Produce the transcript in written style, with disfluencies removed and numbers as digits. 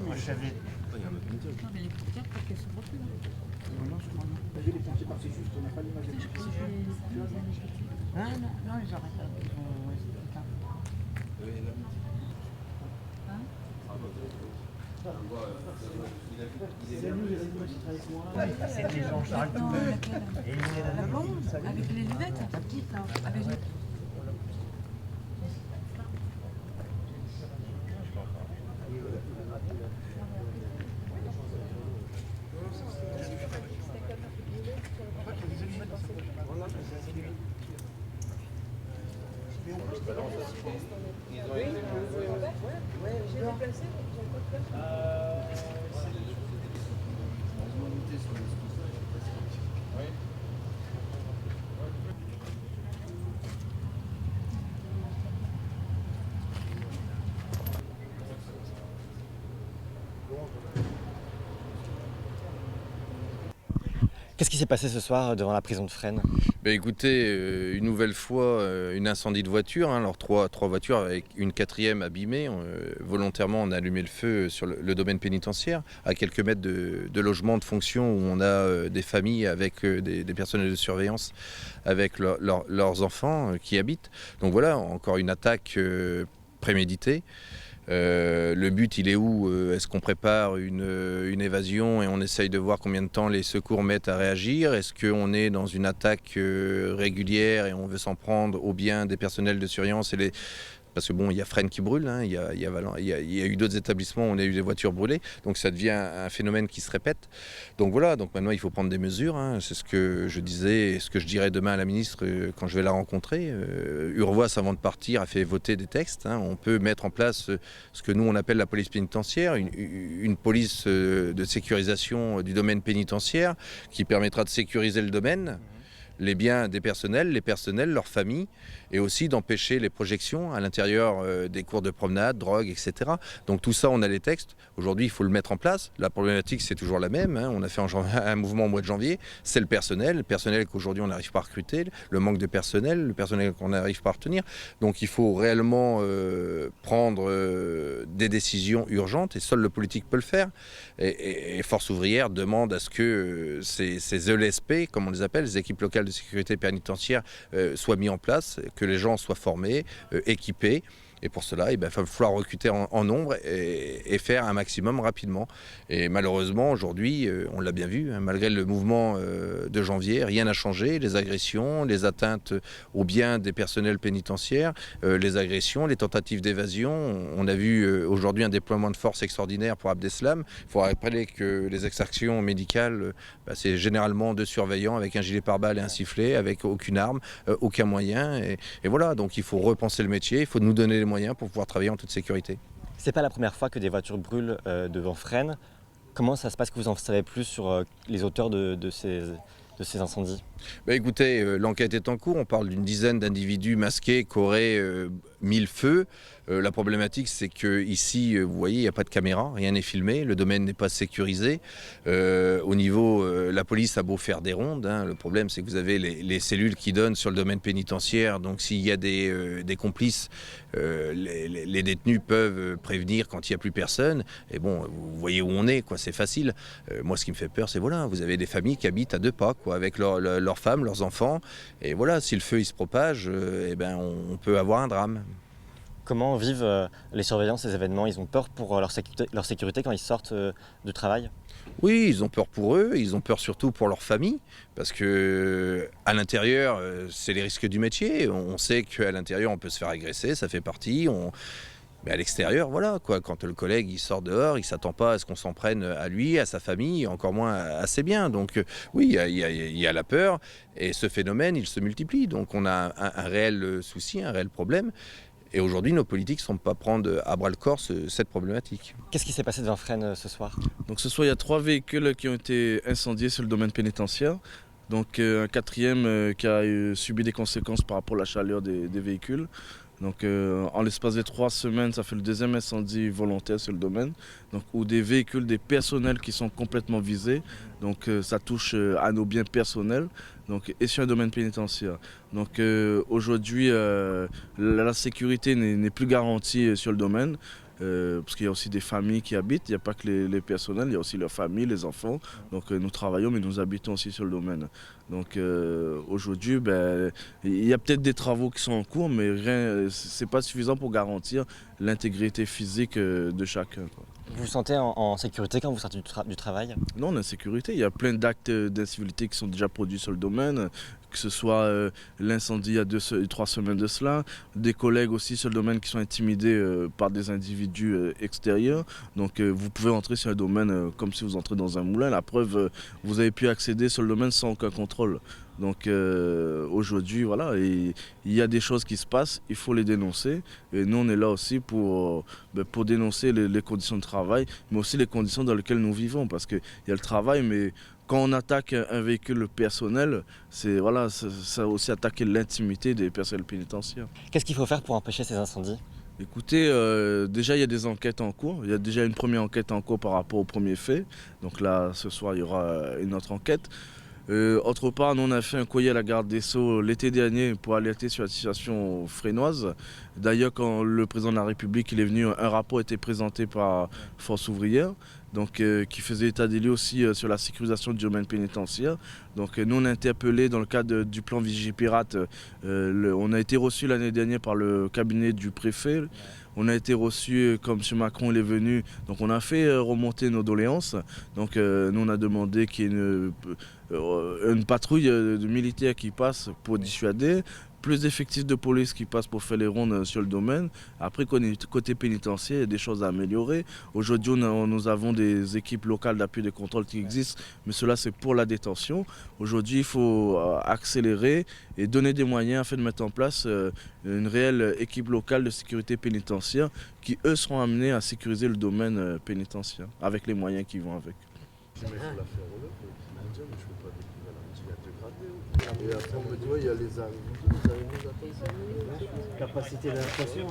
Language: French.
Moi, je savais. Non, mais les portières, pas qu'elles sont retenues. Les pompiers partis juste, on n'a pas l'image. Je crois que c'est Ah non, non, ils arrêtent. Ils vont rester plus tard. C'est nous, les images qui travaillent avec moi. C'est des gens charles tout. Et il est là devant. avec les lunettes, La petite là. avec les... Qu'est-ce qui s'est passé ce soir devant la prison de Fresnes? Écoutez, une nouvelle fois, une incendie de voiture, alors trois voitures avec une quatrième abîmée. Volontairement, on a allumé le feu sur le domaine pénitentiaire, à quelques mètres de logements de fonction où on a des familles avec des personnels de surveillance, avec leurs enfants qui habitent. Donc voilà, encore une attaque préméditée. Le but, il est où? Est-ce qu'on prépare une évasion et on essaye de voir combien de temps les secours mettent à réagir? Est-ce qu'on est dans une attaque régulière et on veut s'en prendre aux biens des personnels de surveillance et parce que bon, il y a Fresnes qui brûle, hein, il y a eu d'autres établissements où on a eu des voitures brûlées, donc ça devient un phénomène qui se répète. Donc voilà, donc maintenant il faut prendre des mesures, hein, c'est ce que je disais et ce que je dirai demain à la ministre quand je vais la rencontrer. Urvoas, avant de partir, a fait voter des textes, hein. On peut mettre en place ce que nous on appelle la police pénitentiaire, une police de sécurisation du domaine pénitentiaire qui permettra de sécuriser le domaine, les biens des personnels, les personnels, leurs familles, et aussi d'empêcher les projections à l'intérieur des cours de promenade, drogue, etc. Donc tout ça, on a les textes. Aujourd'hui, il faut le mettre en place. La problématique, c'est toujours la même, hein. On a fait un mouvement au mois de janvier. C'est le personnel qu'aujourd'hui, on n'arrive pas à recruter, le manque de personnel, le personnel qu'on n'arrive pas à retenir. Donc il faut réellement prendre des décisions urgentes, et seul le politique peut le faire. Et Force ouvrière demande à ce que ces ELSP, comme on les appelle, les équipes locales de sécurité pénitentiaire, soient mis en place, que les gens soient formés, équipés. Et pour cela, il va falloir recruter en nombre et faire un maximum rapidement. Et malheureusement, aujourd'hui, on l'a bien vu, hein, malgré le mouvement de janvier, rien n'a changé. Les agressions, les atteintes aux biens des personnels pénitentiaires, les agressions, les tentatives d'évasion. On a vu aujourd'hui un déploiement de force extraordinaire pour Abdeslam. Il faut rappeler que les extractions médicales, c'est généralement 2 surveillants avec un gilet pare-balles et un sifflet, avec aucune arme, aucun moyen. Et voilà, donc il faut repenser le métier, il faut nous donner les moyens pour pouvoir travailler en toute sécurité. C'est pas la première fois que des voitures brûlent devant Fresnes. Comment ça se passe, que vous en savez plus sur les auteurs de ces incendies? Écoutez, l'enquête est en cours. On parle d'une dizaine d'individus masqués qui auraient mis le feu. La problématique, c'est qu'ici, vous voyez, il n'y a pas de caméra, rien n'est filmé, le domaine n'est pas sécurisé. Au niveau, la police a beau faire des rondes, hein, le problème, c'est que vous avez les cellules qui donnent sur le domaine pénitentiaire. Donc s'il y a des complices, les détenus peuvent prévenir quand il n'y a plus personne. Et bon, vous voyez où on est, quoi, c'est facile. Moi, ce qui me fait peur, c'est voilà, vous avez des familles qui habitent à 2 pas, quoi, avec leurs femmes, leurs enfants. Et voilà, si le feu il se propage, on peut avoir un drame. Comment vivent les surveillants ces événements? Ils ont peur pour leur sécurité quand ils sortent du travail? Oui, ils ont peur pour eux, ils ont peur surtout pour leur famille, parce que à l'intérieur, c'est les risques du métier. On sait qu'à l'intérieur, on peut se faire agresser, ça fait partie. Mais à l'extérieur, voilà, quoi. Quand le collègue il sort dehors, il ne s'attend pas à ce qu'on s'en prenne à lui, à sa famille, encore moins à ses biens. Donc oui, il y a la peur, et ce phénomène, il se multiplie. Donc on a un réel souci, un réel problème. Et aujourd'hui, nos politiques ne sont pas prendre à bras le corps cette problématique. Qu'est-ce qui s'est passé devant Fresnes ce soir? Donc ce soir, il y a 3 véhicules qui ont été incendiés sur le domaine pénitentiaire. Donc un 4e qui a subi des conséquences par rapport à la chaleur des véhicules. Donc en l'espace de 3 semaines, ça fait le 2e incendie volontaire sur le domaine, donc où des véhicules, des personnels qui sont complètement visés. Donc ça touche à nos biens personnels, donc, et sur un domaine pénitentiaire. Donc aujourd'hui, la sécurité n'est plus garantie sur le domaine. parce qu'il y a aussi des familles qui habitent, il n'y a pas que les personnels, il y a aussi leurs familles, les enfants. Donc nous travaillons, mais nous habitons aussi sur le domaine. Donc aujourd'hui, il y a peut-être des travaux qui sont en cours, mais ce n'est pas suffisant pour garantir l'intégrité physique de chacun, quoi. Vous vous sentez en sécurité quand vous sortez du travail? Non, l'insécurité, il y a plein d'actes d'incivilité qui sont déjà produits sur le domaine, que ce soit l'incendie il y a 3 semaines de cela, des collègues aussi sur le domaine qui sont intimidés par des individus extérieurs. Donc vous pouvez entrer sur le domaine comme si vous entrez dans un moulin. La preuve, vous avez pu accéder sur le domaine sans aucun contrôle. Donc aujourd'hui, voilà, il y a des choses qui se passent, il faut les dénoncer. Et nous, on est là aussi pour dénoncer les conditions de travail, mais aussi les conditions dans lesquelles nous vivons. Parce qu'il y a le travail, mais quand on attaque un véhicule personnel, ça aussi attaquer l'intimité des personnels pénitentiaires. Qu'est-ce qu'il faut faire pour empêcher ces incendies? Écoutez, déjà il y a des enquêtes en cours. Il y a déjà une première enquête en cours par rapport au premier fait. Donc là, ce soir, il y aura une autre enquête. Autre part, nous on a fait un courrier à la garde des Sceaux l'été dernier pour alerter sur la situation frénoise. D'ailleurs, quand le président de la République il est venu, un rapport a été présenté par Force ouvrière, donc, qui faisait état des lieux aussi sur la sécurisation du domaine pénitentiaire. Donc nous on a interpellé dans le cadre du plan Vigipirate, on a été reçu l'année dernière par le cabinet du préfet. On a été reçu comme M. Macron il est venu, donc on a fait remonter nos doléances. Donc nous on a demandé qu'il y ait une patrouille de militaires qui passe pour dissuader, plus d'effectifs de police qui passent pour faire les rondes sur le domaine. Après, côté pénitentiaire, il y a des choses à améliorer. Aujourd'hui, nous avons des équipes locales d'appui de contrôle qui existent, mais cela c'est pour la détention. Aujourd'hui, il faut accélérer et donner des moyens afin de mettre en place une réelle équipe locale de sécurité pénitentiaire qui, eux, seront amenés à sécuriser le domaine pénitentiaire avec les moyens qui vont avec. Et après, on me dit, ouais, il y a les arrivées. Capacité d'inflation.